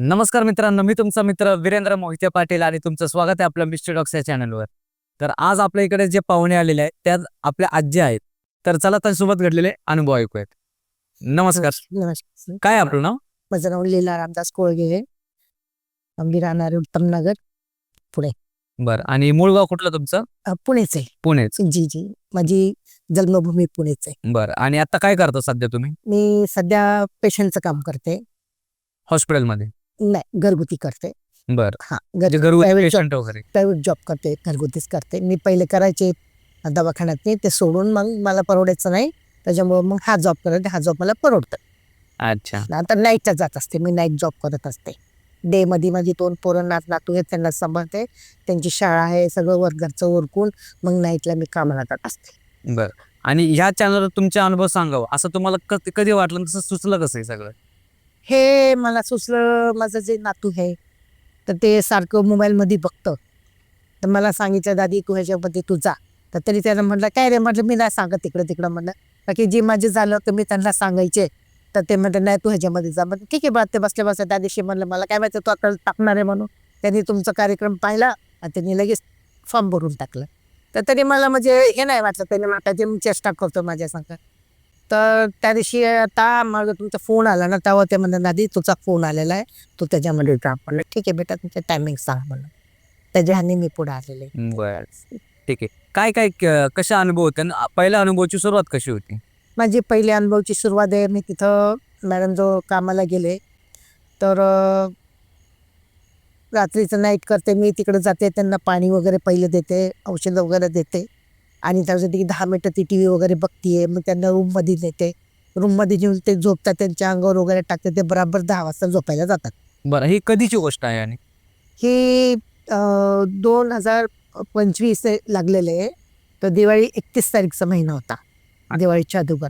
नमस्कार मित्रांनो, मी तुमचा मित्र वीरेंद्र मोहिते पाटील आणि तुमचं स्वागत आहे आपल्या मिस्टर डॉक्स या चॅनलवर. तर आज आपल्या इकडे जे पाहुणे आलेले आहेत त्यात आपल्या आजी आहेत. तर चला त्यांच्यासोबत घडलेले अनुभव ऐकूयात. नमस्कार. नमस्कार. काय आहे आपलं नाव? माझं नाव लीला रामदास कोळगे आहे. आम्ही राहणार उत्तमनगर, पुणे. बरं. आणि मूळ गाव कुठलं तुमचं? पुणेच आहे. पुणेच. जी माझी जन्मभूमी पुणेच आहे. बरं. आणि आता काय करता सध्या तुम्ही? मी सध्या पेशंटचं काम करते. हॉस्पिटलमध्ये? नाही, घरगुती करते. बरं. हा, म्हणजे घरगुती पेशंट वगैरे? प्रायव्हेट जॉब करते, घरगुतीच करते. मी पहिले करायचे दवाखान्यात, नाही ते सोडून मग मला परवडायचं नाही, त्याच्यामुळे मग हा जॉब करते. हा जॉब मला परवडतं. अच्छा. आता नाईटच्या जात असते, मी नाईट जॉब करत असते. डे मध्ये माझी 2 पोरं नातू आहेत, त्यांना सांभाळते. त्यांची शाळा आहे, सगळं घरचं उरकून मग नाईटला मी कामाला जात असते. बरं. आणि ह्या चॅनलवर तुमचे अनुभव सांगावं असं तुम्हाला कधी वाटलं, तसं सुचलं कसं हे सगळं? हे मला सुचलं, माझं जे नातू आहे तर ते सारखं मोबाईलमध्ये बघतं. तर मला सांगितलं, दादी तू ह्याच्यामध्ये तू जा. तर तरी त्याला म्हटलं, काय रे? म्हटलं मी नाही सांगत तिकडं म्हटलं, बाकी जे माझे झालं तर मी त्यांना सांगायचे. तर ते म्हणते, नाही तू ह्याच्यामध्ये जा. म्हटलं ठीक आहे बा. ते बसल्या त्या दिवशी म्हणलं, मला काय माहिती तू अकल टाकणार आहे म्हणून. त्यांनी तुमचा कार्यक्रम पाहिला आणि त्यांनी लगेच फॉर्म भरून टाकलं. तर तरी मला म्हणजे हे नाही वाटलं, त्यांनी म्हटलं मी चेष्टा करतो माझ्या संग. तर त्या दिवशी आता मग तुमचा फोन आला ना, तेव्हा ते म्हणतात, दादी तुझा फोन आलेला आहे, तू त्याच्यामध्ये जा. म्हणलं ठीक आहे बेटा, तुमचं टायमिंग सांग म्हणलं. त्याच्या ह्याने मी पुढे आलेले. बरं. ठीक आहे. काय कशा अनुभव होते आणि पहिल्या अनुभवाची सुरुवात कशी होती? माझी पहिल्या अनुभवाची सुरुवात आहे, मी तिथं मॅडम जो कामाला गेले तर रात्रीचं नाईट करते मी, तिकडे जाते, त्यांना पाणी वगैरे पहिले देते, औषधं वगैरे देते. आणि त्यासाठी 10 मिनटं ती TV वगैरे बघतीये. मग त्यांना रूममध्ये नेते. रूममध्ये जेऊन ते झोपतात, त्यांच्या अंगावर वगैरे टाकते. ते बराबर 10 वाजता झोपायला जातात. बरं. ही कधीची गोष्ट आहे? आणि ही 2025 लागलेले आहे. तर दिवाळी 31 तारीखचा महिना होता, दिवाळीच्या अगोदर.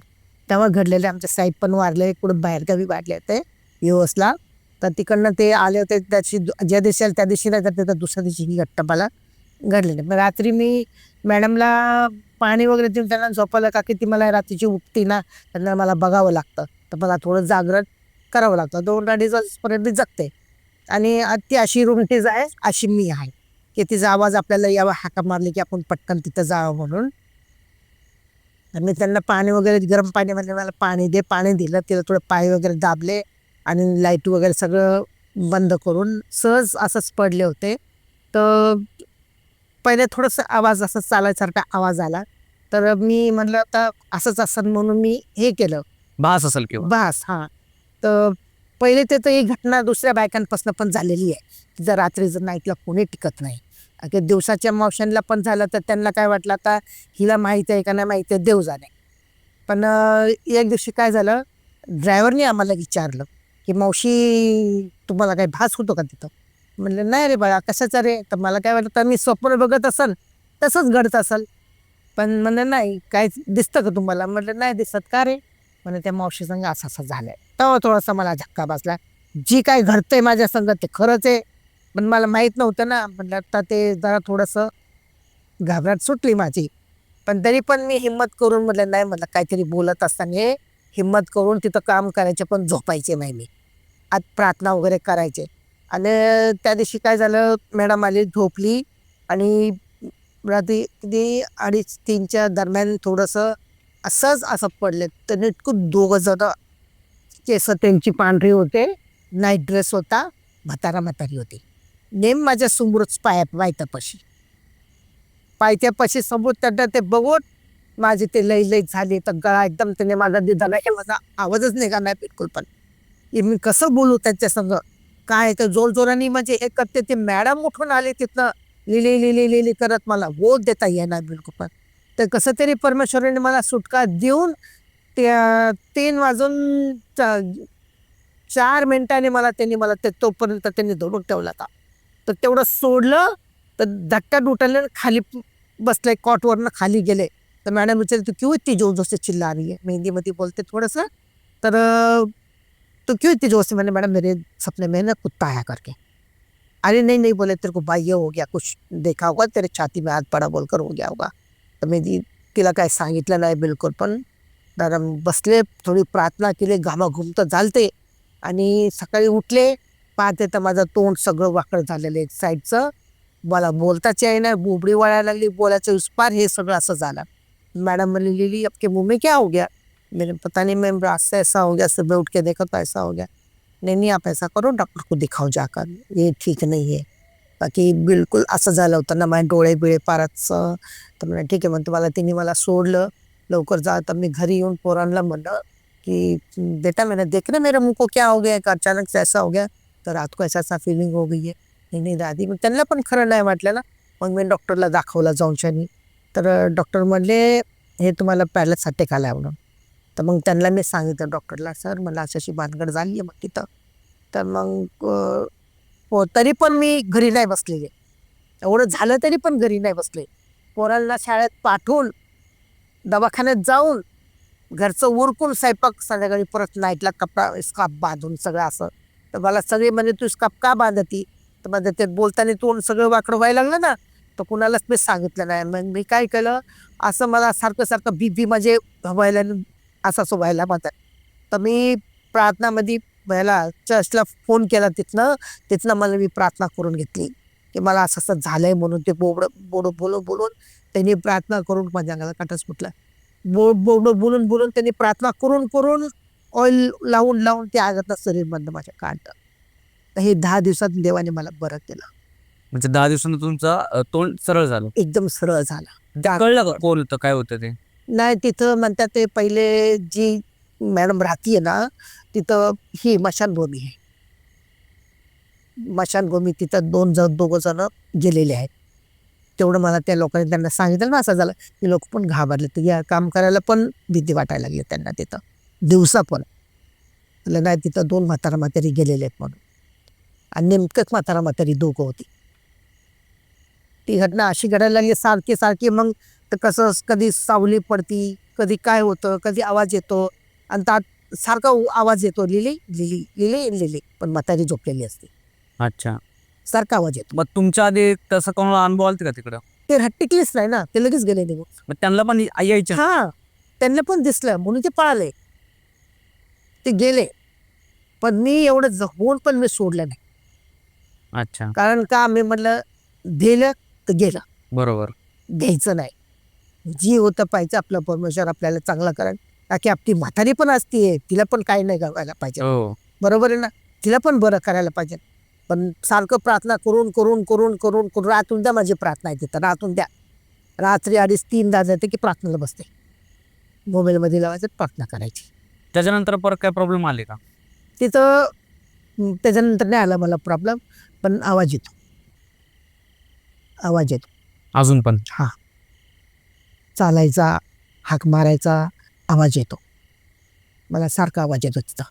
तेव्हा घडलेले. आमचे साहेब पण वारले, कुठं बाहेरगावी वाढले होते US ला. तर तिकडनं ते आले होते. त्याची ज्या दिवशी आले त्या दिवशी नाही, तर दुसऱ्या दिवशी ही घटना मला घडलेली. मग रात्री मी मॅडमला पाणी वगैरे देऊन त्यांना झोपायला, का की ती मला रात्रीची उठती ना, त्यांना मला बघावं लागतं. तर मला थोडं जागरण करावं लागतं. 2-2.5 वाजेपर्यंत जगते. आणि ती अशी रूमटीज आहे, अशी मी आहे, की तिचा आवाज आपल्याला यावा, हाका मारली की आपण पटकन तिथं जावं म्हणून. मी त्यांना पाणी वगैरे, गरम पाणी म्हणजे मला पाणी दे. पाणी दिलं, तिला थोडं पाय वगैरे दाबले आणि लाईट वगैरे सगळं बंद करून सहज असंच पडले होते. तर पहिले थोडंसं आवाज असं चालायसारखा आवाज आला. तर मी म्हणलं आता असंच असेल म्हणून मी हे केलं, भास असेल किंवा भास. हां. तर पहिले तर ही घटना दुसऱ्या बायकांपासून पण झालेली आहे. जर रात्रीचं नाईटला कोणी टिकत नाही. अगदी दिवसाच्या मावशांना पण झालं, तर त्यांना काय वाटलं, आता हिला माहिती आहे का नाही माहिती आहे, देव जाणे. पण एक दिवशी काय झालं, ड्रायव्हरने आम्हाला विचारलं की मावशी तुम्हाला काही भास होतो का तिथं? म्हणलं नाही रे बाळा, कशाचा रे? तर मला काय वाटतं, मी स्वप्न बघत असेल तसंच घडत असेल. पण म्हणलं नाही, काय दिसतं का तुम्हाला? म्हटलं नाही दिसत. का रे? म्हणजे त्या मावशी संग असं असं झालंय. तेव्हा थोडासा मला धक्का बसला. जी काय घडतंय माझ्या संग ते खरंच आहे, पण मला माहीत नव्हतं ना. म्हटलं आता ते जरा थोडंसं घाबराट सुटली माझी. पण तरी पण मी हिंमत करून म्हटलं नाही, म्हटलं काहीतरी बोलत असताना हिंमत करून तिथं काम करायचे, पण झोपायचे नाही मी. आत प्रार्थना वगैरे करायचे. आणि त्या दिवशी काय झालं, मॅडम आली, झोपली आणि रात्री किती 2:30-3च्या दरम्यान थोडंसं असंच असं पडले. तर नेटकं 2 जण, केस त्यांची पांढरी होते, नाईट ड्रेस होता, म्हातारी होती. नेम माझ्या समोरच पायथ्यापाशी समोर. त्यांना ते बघून माझी ते लई झाली. तर गळा एकदम त्याने माझा दिला, हे माझा आवाजच निघा नाही बिलकुल. पण मी कसं बोलू त्यांच्या संग? काय तर जोरजोराने म्हणजे हे करते. ते मॅडम उठून आले तिथनं, लिली करत, मला बोध देता येणार बिलकुल. पण तर कसं तरी परमेश्वराने मला सुटका देऊन त्या 3 वाजून 4 मिनिटांनी मला ते तोपर्यंत त्यांनी धरून ठेवला होता. तर तेवढं सोडलं, तर धक्का उठवले, खाली बसले, कॉटवरनं खाली गेले. तर मॅडम विचारले, तू क्यों इतनी जोर जोर से चिल्ला रही है? मैं हिंदीमध्ये बोलते थोडंसं. तर तो क्यों इतनी जोर से? मैंने, मैडम मेरे सपने में ना कुत्ता आया करके. अरे नहीं बोले, तेरे को बाह्य हो गया, कुछ देखा होगा, तेरे छाती में हात पडा बोलकर हो गया होगा. तर मी तिला काय सांगितलं नाही बिलकुल. पण बसले, थोडी प्रार्थना केली, घामाघूम तर झालते. आणि सकाळी उठले, पाहते तर माझं तोंड सगळं वाकड झालेलं एक साईडचं. मला बोलताच येईना, बुबडी वळायला लागली, बोलायचं उस्पार हे सगळं असं झालं. मैडम बोली लिली अब के मुंह में क्या हो गया? मैंने पता नहीं मैम, रात से ऐसा हो गया, सुबह उठ के देखा तो ऐसा हो गया. नहीं नहीं, आप ऐसा करो, डॉक्टर को दिखाओ जाकर, ये ठीक नहीं है. बाकी बिलकुल असं झालं होतं ना, माझे डोळे बिळे पारच. तर म्हणे ठीक आहे, मग तुम्हाला तिने मला सोडलं, लवकर जा. तर मी घरी येऊन पोरांना म्हणलं कि बेटा मैंने देख ना मेरे मुंह को क्या हो गया, अचानक से ऐसा हो गया, तर रात को ऐसा फीलिंग हो गई है. नाही नाही दादी, मग त्यांना पण खरं नाही वाटलं ना. मग मी डॉक्टरला दाखवला जाऊन शनी. तर डॉक्टर म्हणले हे तुम्हाला पॅरलाइस अटॅक आला म्हणून. तर मग त्यांना मी सांगितलं डॉक्टरला, सर मला अशी भानगड झाली आहे मग तिथं. तर मग हो, तरी पण मी घरी नाही बसलेले. एवढं झालं तरी पण घरी नाही बसले. पोरांना शाळेत पाठवून, दवाखान्यात जाऊन, घरचं उरकून, स्वयंपाक, संध्याकाळी परत नाईटला कपडा स्कार्फ बांधून सगळं असं. तर मला सगळे म्हणजे तू स्कार्फ का बांधती? तर माझं ते बोलताना तोंड सगळं वाकडं व्हायला लागलं ना, तर कुणालाच मी सांगितलं नाही. मग मी काय केलं, असं मला सारखं सारखं बीपी म्हणजे व्हायला, असं व्हायला माझं. तर मी प्रार्थनामध्ये ह्याला चर्चला फोन केला, तिथनं मला मी प्रार्थना करून घेतली की मला असं असं झालंय म्हणून. ते बोलून त्यांनी प्रार्थना करून माझ्या अंगाला काटाच फुटला. बोलून त्यांनी प्रार्थना करून ऑइल लावून ते आगात शरीरमधनं माझ्या काढलं. तर हे 10 दिवसात देवाने मला बरं केलं. म्हणजे 10 दिवसांनी तुमचा तोंड सरळ झालं. एकदम सरळ झाला. कळलं का कोण होतं, काय होतं ते? नाही, तिथं म्हणतात ते पहिले जी मॅडम राहतीये ना, तिथं ही मशानभूमी आहे. मशानभूमी तिथं दोघं जण गेलेले आहेत. तेवढं मला त्या लोकांनी त्यांना सांगितलं ना असं झालं. ते लोक पण घाबरले. तर या काम करायला पण भीती वाटायला लागली त्यांना तिथं दिवसा पण. नाही, तिथं 2 म्हातारी गेलेले आहेत म्हणून. आणि नेमकंच म्हातारी दोघं होती. ती घटना अशी घडायला लागली सारखी. मग तर कसं कधी सावली पडती, कधी काय होतं, कधी आवाज येतो, आणि त्यात सारखा आवाज येतो, लिली, पण म्हातारी झोपलेली असते. अच्छा. सारखा आवाज येतो. मग तुमच्या आधी तसं कोणाला अनुभव आलते का तिकडं? ते टिकलीच नाही ना, ते लगेच गेले निघून. मग त्यांना पण यायचे? हा, त्यांना पण दिसलं म्हणून ते पळाले, ते गेले. पण मी एवढं जगून पण मी सोडलं नाही. अच्छा. कारण का, मी म्हटलं गेलं तर गेलं, बरोबर. घ्यायचं नाही. जी होतं पाहिजे आपलं परमेश्वर आपल्याला चांगला करेल. की आपली म्हातारी पण असते, तिला पण काही नाही करायला पाहिजे. हो. बरोबर आहे ना, तिला पण बरं करायला पाहिजे. पण सारखं प्रार्थना करून रातून द्या माझी प्रार्थना आहे तिथं. रातून द्या, रात्री 2:30-3 जाते की प्रार्थनेला बसते. मोबाईलमध्ये लावायचं, प्रार्थना करायची. त्याच्यानंतर परत काय प्रॉब्लेम आले का? तिथं त्याच्यानंतर नाही आला मला प्रॉब्लेम, पण आवाज येतो. अजून पण? हा, चालायचा, हाक मारायचा आवाज येतो. मला सारखा आवाज येतो तिथं.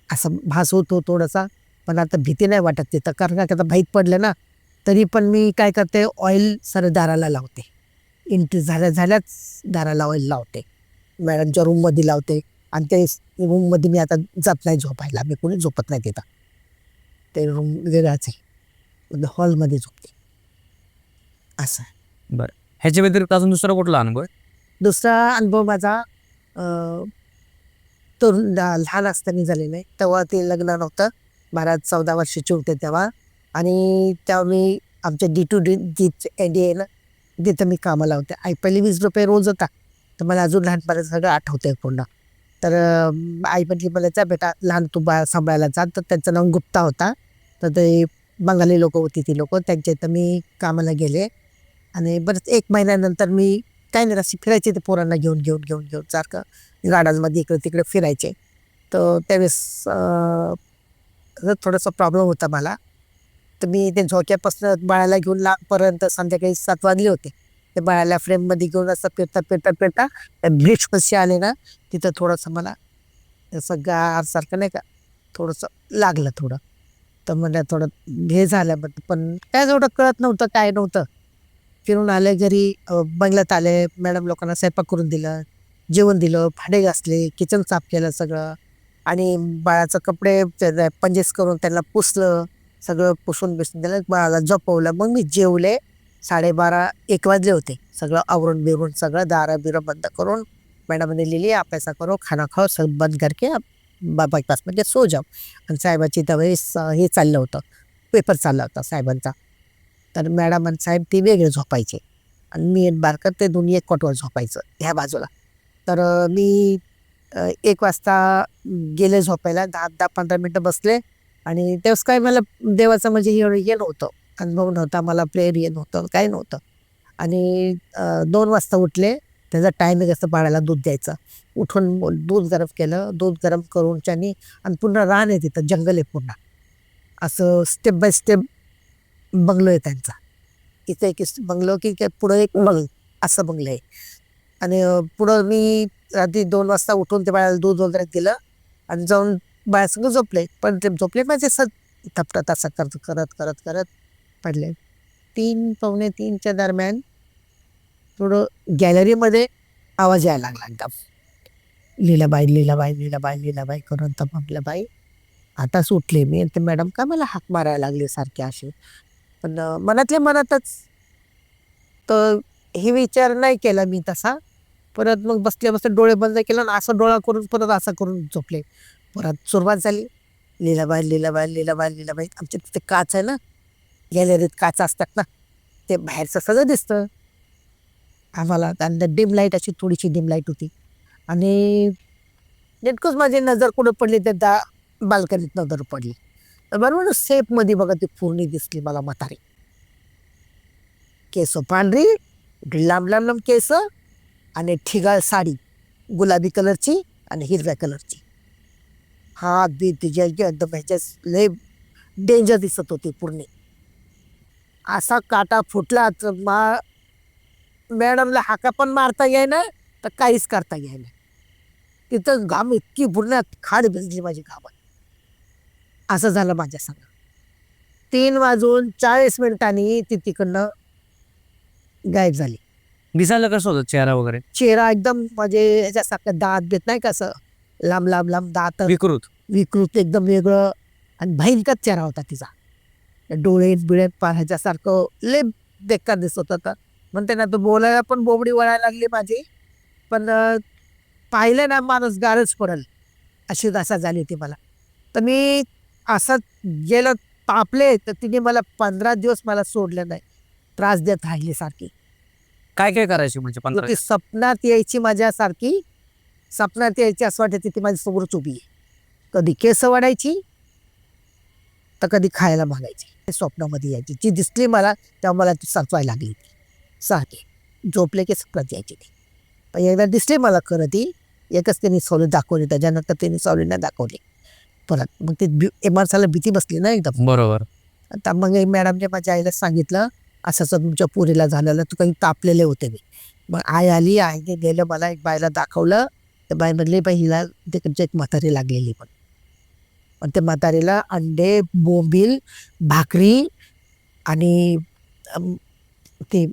असं भास होतो थोडासा, पण आता भीती नाही वाटत तिथं. कारण का आता माहीत पडलं ना, तरी पण मी काय करते, ऑइल सर दाराला लावते. एंट्री झाल्याच दाराला ऑइल लावते. मॅडमच्या रूममध्ये लावते. आणि ते रूममध्ये मी आता जात नाही झोपायला. मी कोणी झोपत नाही तिथं. ते रूम वेगळाच आहे, हॉलमध्ये झोपते असं. बरं. ह्याच्या व्यतिरिक्त अजून दुसरा कुठला अनुभव आहे? दुसरा अनुभव माझा लहान असताना झालेलं आहे. तेव्हा ते लग्न नव्हतं, 12-14 वर्षाचे होते तेव्हा. आणि तेव्हा मी आमच्या D2D आहे ना, तिथं मी कामाला होते. पहिले 20 रुपये रोज होता. तर मला अजून लहानपणाचं सगळं आठवतंय पूर्ण. तर आई म्हटली मला, जा बेटा, लहान तू बाळ सांभाळायला जा. तर त्यांचं नाव गुप्ता होता. तर ते बंगाली लोक होती, ती लोक, त्यांच्या इथं मी कामाला गेले. आणि बरंच 1 महिन्यानंतर मी काय नाही अशी फिरायचे, ते पोरांना घेऊन सारखं गार्डनमध्ये इकडे तिकडे फिरायचे. तर त्यावेळेस थोडासा प्रॉब्लेम होता मला. तर मी ते झोक्यापासून बाळाला घेऊन लांबपर्यंत संध्याकाळी 7 वाजले होते. ते बाळाला फ्रेममध्ये घेऊन असं फिरता ब्रिज कशी आले ना, तिथं थोडंसं मला असं गारसारखं नाही का, थोडंसं लागलं थोडं. तर म्हणजे थोडं हे झालं, पण काय एवढं कळत नव्हतं, काय नव्हतं. फिरून आले घरी, बंगल्यात आले, मॅडम लोकांना स्वयंपाक करून दिलं, जेवण दिलं, भांडे घासले, किचन साफ केलं सगळं. आणि बाळाचं कपडे पंजेस करून त्यांना पुसलं, सगळं पुसून दिलं, बाळाला झोपवलं. मग मी जेवले. 12:30-1 वाजले होते. सगळं आवरून बिरून सगळं दारं बिरं बंद करून मॅडमने लिहिली, आप ऐसा करो, खाना खाओ, सब बंद करके आप बायपास म्हणजे सोजाम. आणि साहेबाची त्यावेळेस हे चाललं होतं, पेपर चालला होता साहेबांचा. तर मॅडम आणि साहेब ते वेगळे झोपायचे आणि मी आणि बारकर ते दोन्ही एक कॉटवर झोपायचं ह्या बाजूला. तर मी 1 वाजता गेले झोपायला. 10-15 मिनटं बसले आणि तेव्हाच काय मला देवाचं म्हणजे हे नव्हतं, अनुभव नव्हता, मला प्रेयर हे नव्हतं, काही नव्हतं. आणि 2 वाजता उठले. त्याचा टायमिंग असं बाळाला दूध द्यायचं. उठून दूध गरम केलं, दूध गरम करून त्यानी आणि पुन्हा रान आहे तिथं, जंगल आहे पूर्ण. असं स्टेप बाय स्टेप बंगलो आहे त्यांचा. इथं एक बंगलो की पुढं एक असं बंगलं आहे. आणि पुढं मी रात्री 2 वाजता उठून ते बाळाला दूध वगैरे दिलं आणि जाऊन बाळासंग झोपले. पण ते झोपले माझे थपटत असं करत करत करत करत पडले. 3 पावणे 3च्या दरम्यान थोडं गॅलरीमध्ये आवाज यायला लागला एकदम. लीलाबाई, लीलाबाई, लीलाबाई, लीलाबाई करून तर म्हटलं बाई आता सुटले मी. आणि ते मॅडम का मला हाक मारायला लागले सारखे असे. पण मनातल्या मनातच तर हे विचार नाही केला मी तसा. परत मग बसल्या बसल्या डोळे बंद केलं आणि असं डोळा करून परत असं करून झोपले. परत सुरुवात झाली. लीलाबाई, लीलाबाई, लीलाबाई, लीलाबाई. आमच्या तिथे काच आहे ना, गॅलरीत काच असतात ना, ते बाहेरचं सगळं दिसतं आम्हाला. आणि डिम लाईट अशी थोडीशी डिम लाईट होती. आणि नेमकंच माझी नजर कुठं पडली तर बाल्कनीत नजर पडली. तर बरोबर सेफमध्ये बघा ती पूर्णी दिसली मला म्हातारी. केस पांढरी, लांब लांब लांब केस आणि ठिगाळ साडी गुलाबी कलरची आणि हिरव्या कलरची. हात बी तिच्या एकदम ह्याच्या लय डेंजर दिसत होती पूर्ण. असा काटा फुटला तर मॅडमला हाका पण मारता येईना, तर काहीच करता येईना. तिथं घाम इतकी पूर्ण खाड भिजली माझी घामात. असं झालं माझ्या संग. 3:40 ती तिकडनं गायब झाली. दिसायला कसं होतं चेहरा वगैरे? चेहरा एकदम म्हणजे ह्याच्यासारखं दात देत नाही का, असं लांब लांब लांब दात, विकृत. विकृत एकदम वेगळं आणि भयंकर चेहरा होता तिचा. डोळे बिळे ह्याच्यासारखं लय बेकार दिसत होता. म्हणते ना, तो बोलायला पण बोबडी वळायला लागली माझी. पण पाहिलं ना माणूस गारच पडल अशी दशा झाली होती मला. तर मी असं गेलं, तापले. तर तिने मला 15 दिवस मला सोडलं नाही, त्रास देत राहिली सारखी. काय काय करायची म्हणजे ती 15? स्वप्नात यायची माझ्यासारखी. स्वप्नात यायची असं वाटायचं ती माझी समोरच उभी आहे. कधी केस वाढायची तर कधी खायला मागायची. स्वप्नामध्ये यायची. जी दिसली मला तेव्हा मला ती साचवायला लागली ती सारखी. झोपले की स्वप्नात यायची ती. पण एकदा दिसली मला खरं ती. एकच त्यांनी सावली दाखवली, त्याच्यानंतर त्यांनी सावली नाही दाखवली परत. मग ते माणसाला भीती बसली ना एकदम. बरोबर. आता मग मॅडमने माझ्या आईला सांगितलं, असं असं तुमच्या पुरीला झालेलं, तर काही तापलेले होते मी. मग आई आली, आईने गेलं मला एक बायला दाखवलं. तर बाई म्हणली बाई हिला तिकडची एक म्हातारी लागलेली. पण ते म्हातारीला अंडे, बोंबील, भाकरी आणि ते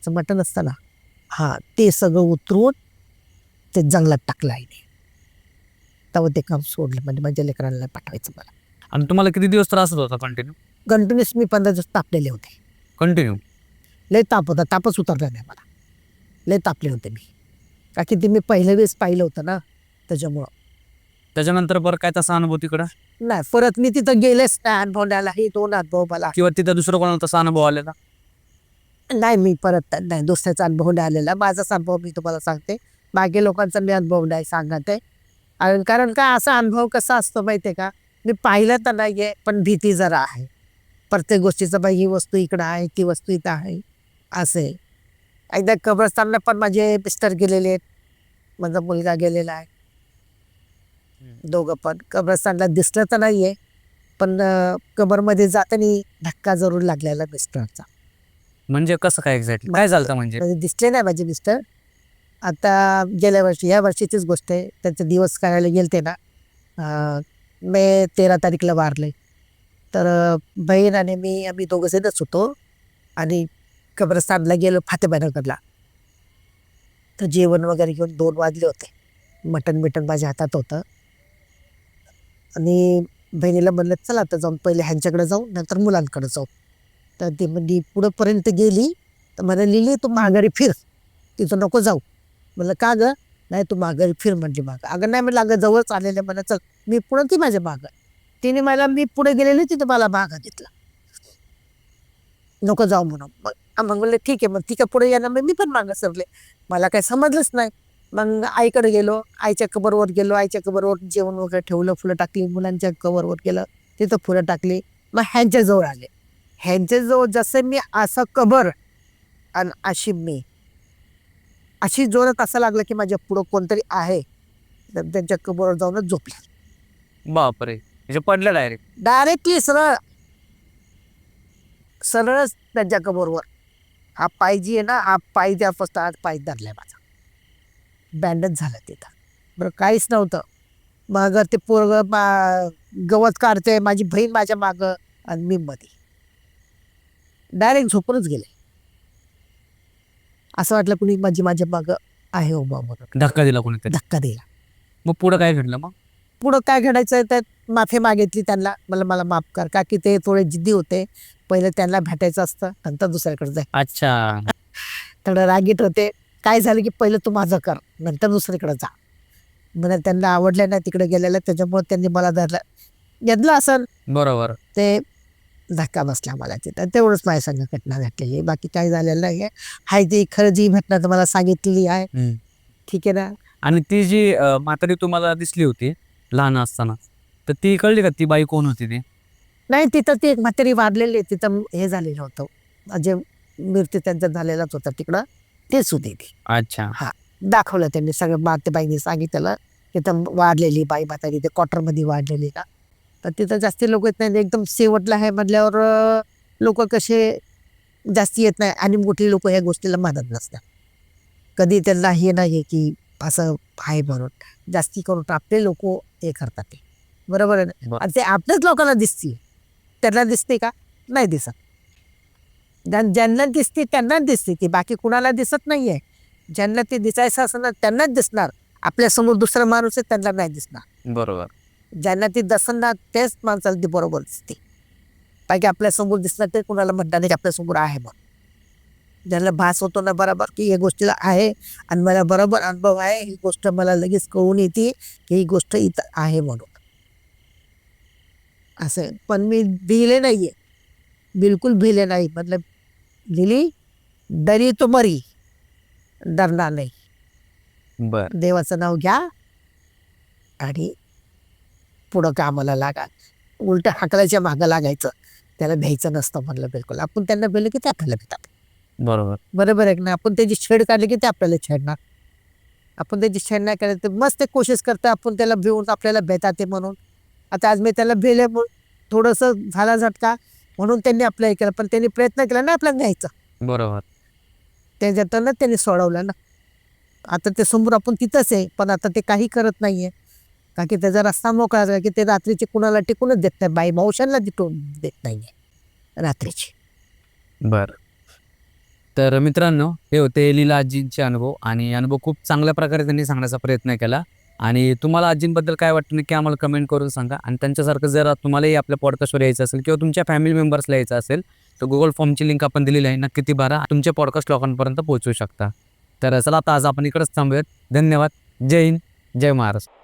मटण असतं ना, हां, ते सगळं उतरून ते जंगलात टाकलं आईने. तेव्हा ते काम सोडलं, म्हणजे माझ्या लेकरांना नाही पाठवायचं मला. आणि तुम्हाला किती दिवस त्रास होत होता कंटिन्यू? कंटिन्युअस मी 15 दिवस तापलेले होते. कंटिन्यू? लय ताप होता, तापच उतरला नाही मला. लय तापले होते मी, का की ते मी पहिल्या वेळेस पाहिलं होतं ना त्याच्यामुळं. त्याच्यानंतर बरं काय तसा अनुभव तिकडं? नाही, परत मी तिथं गेलेच नाही. अनुभव द्यायला हे 2 अनुभव मला. किंवा तिथं दुसरं कोणाला तसा अनुभव आलेला? नाही, मी परत नाही, दुसऱ्याचा अनुभव नाही आलेला. माझाच अनुभव मी तुम्हाला सांगते. बाकी लोकांचा मी अनुभव नाही सांगत आहे. कारण का असा अनुभव कसा असतो माहिती आहे का, मी पाहिलं तर नाही आहे, पण भीती जरा आहे प्रत्येक गोष्टीचं. बाई ही वस्तू इकडं आहे, ती वस्तू इथं आहे, असे. एकदा कब्रस्तानला पण माझे मिस्टर गेलेले आहेत, माझा मुलगा गेलेला आहे. दोघं पण कब्रस्तानला दिसलं तर नाही आहे, पण कबरमध्ये जाताना धक्का जरूर लागलेला मिस्टरचा. म्हणजे कसं काय एक्झॅक्टली काय झालं म्हणजे? म्हणजे दिसले नाही माझे मिस्टर. आता गेल्या वर्षी, ह्या वर्षीचीच गोष्ट आहे. त्यांचे दिवस करायला गेलते ना, मे 13 तारीखला वारले. तर बहीण आणि मी, आम्ही दोघं जणच होतो आणि कब्रस्तानला गेलो फातेमानगरला. तर जेवण वगैरे घेऊन 2 वाजले होते. मटण बिटन माझ्या हातात होतं आणि बहिणीला म्हणलं चला आता जाऊन पहिले ह्यांच्याकडे जाऊ, नंतर मुलांकडे जाऊ. तर ती म्हणजे पुढंपर्यंत गेली. तर मला लिहिली तू माघारी फिर, तिथं नको जाऊ. म्हणलं का गं? नाही तू मागं फिर म्हणजे मागं. अगं नाही म्हटलं, अगं जवळच आलेलं मला, चल मी पुढं ती माझ्या मागं. तिने मला, मी पुढे गेलेली तिथं मला मागं घेतलं, नको जाऊ म्हणून. मग म्हणलं ठीक आहे, मग ती का पुढे येणार, मग मी पण मागं सरले. मला काही समजलंच नाही. मग आईकडे गेलो, आईच्या कबरवर गेलो, आईच्या कबरवर जेवण वगैरे ठेवलं, फुलं टाकली, मुलांच्या कबरवर गेलं, तिथं फुलं टाकली. मग ह्यांच्या जवळ आले. ह्यांच्या जवळ जसं मी असं कबर आणि अशी मी, अशी जोरात असं लागलं की माझ्या पुढं कोणतरी आहे. तर त्यांच्या कबरवर जाऊनच झोपले. बापरे, म्हणजे पडलं डायरेक्ट. डायरेक्टली सरळ सरळच त्यांच्या कबरवर. हा पाय जी आहे ना, हा पाय त्यापासून आज पाय धरलाय माझा, बँडच झालं तिथं. बरं काहीच नव्हतं. मग ते पोरग गवत काढते, माझी बहीण माझ्या मागं आणि मी मध्ये. डायरेक्ट झोपूनच गेले. असं वाटलं कुणी माझ्या मागं आहे उभा म्हणून. धक्का दिला कोणीतरी. धक्का दिला. मग पुढं काय घडलं मग? पुढं काय घडायचं तर माफी मागितली त्यांना, मला माफ कर, का की ते थोडे जिद्दी होते. पहिलं त्यांना भेटायचं असतं, नंतर दुसऱ्याकडे जाय. अच्छा. थोडं रागीट होते. काय झालं की पहिलं तू माझं कर, नंतर दुसरीकडे जा. मला त्यांना आवडलं नाही तिकडे गेलेलं, त्याच्यामुळे त्यांनी मला धरलं. घेतलं असं बरोबर. ते धक्का बसला मला तिथं. तेवढंच माझ्या संग घटना घडलेली आहे, बाकी काही झालेलं नाही आहे. हाय ती खरं जी घटना तुम्हाला सांगितलेली आहे. ठीक आहे ना. आणि ती जी म्हातारी तुम्हाला दिसली होती लहान असताना, तर ती कळली का ती बाई कोण होती ती? नाही, तिथं ती एक म्हातारी वाढलेली, तिथं हे झालेलं होतं, जे मृत्यू त्यांचा झालेलाच होता तिकडं, तेच होते ती. अच्छा. हा, दाखवलं त्यांनी सगळं, बाईने सांगितलं तिथं वाढलेली बाई म्हातारी, ते क्वार्टरमध्ये वाढलेली ना. तर तिथं जास्ती लोक येत नाही, एकदम शेवटला आहे म्हटल्यावर लोक कसे जास्ती येत नाही, आणि मोठी लोक ह्या गोष्टीला मानत नसतात. कधी त्यांना हे नाही की असं आहे म्हणून. जास्ती करून आपले लोक हे करतात ते, बरोबर आहे ना. आणि ते आपल्याच लोकांना दिसतील, त्यांना दिसते का? नाही दिसत. ज्यांना दिसते त्यांनाच दिसते ती, बाकी कुणाला दिसत नाहीये. ज्यांना ते दिसायचं असणार त्यांनाच दिसणार. आपल्यासमोर दुसरा माणूस आहे त्यांना नाही दिसणार. बरोबर. ज्यांना ती दिसणार तेच माणसाला ती बरोबर दिसते. बाकी आपल्यासमोर दिसणार ते कुणाला म्हणतात नाही आपल्यासमोर आहे म्हणून. ज्यांना भास होतो ना बरोबर की या गोष्टीला आहे, आणि मला बरोबर अनुभव आहे, ही गोष्ट मला लगेच कळून येते की ही गोष्ट इथं आहे म्हणून. असं पण मी भिले नाहीये, बिलकुल भिले नाही. मतलब लिली डरी तो मरी, डरणार नाही. बर. देवाचं नाव घ्या आणि पुढं कामाला लागा. उलट हाकलाच्या मागं लागायचं, त्याला भ्यायचं नसतं म्हणलं. बिलकुल आपण त्यांना भेटलं की ते आपल्याला भेटतात. बरोबर. बरोबर आहे ना. आपण त्याची छेड काढली की ते आपल्याला छेडणार. आपण त्याची छेड नाही करायचं, मस्त ते कोशिश करतं आपण त्याला भिवून आपल्याला भेटतात ते म्हणून. आता आज मी त्याला भेले म्हणून थोडंसं झाला झटका म्हणून त्यांनी आपलं हे केलं, पण त्यांनी प्रयत्न केला ना आपल्याला घ्यायचं. बरोबर. त्याच्यातूनच त्यांनी सोडवलं ना. आता ते समोर आपण तिथंच आहे, पण आता ते काही करत नाहीये, कारण की त्याचा रस्ता मोकळा झाला की ते रात्रीचे कुणाला टिकूनच देत नाही, बाई मावशांना टिकून देत नाहीये रात्रीची. बर. तर मित्रांनो, हे होते लीला आजींचे अनुभव, आणि अनुभव खूप चांगल्या प्रकारे त्यांनी सांगण्याचा प्रयत्न केला. आणि तुम्हाला आजींबद्दल काय वाटतं नक्की आम्हाला कमेंट करून सांगा. आणि त्यांच्यासारखं जर तुम्हालाही आपल्या पॉडकास्टवर यायचं असेल किंवा तुमच्या फॅमिली मेंबर्सला यायचं असेल, तर गुगल फॉर्मची लिंक आपण दिलेली आहे, नक्की ती भरा, तुमच्या पॉडकास्ट लोकांपर्यंत पोहोचवू शकता. तर चला आता आज आपण इकडंच थांबूयात. धन्यवाद. जय हिंद, जय महाराष्ट्र.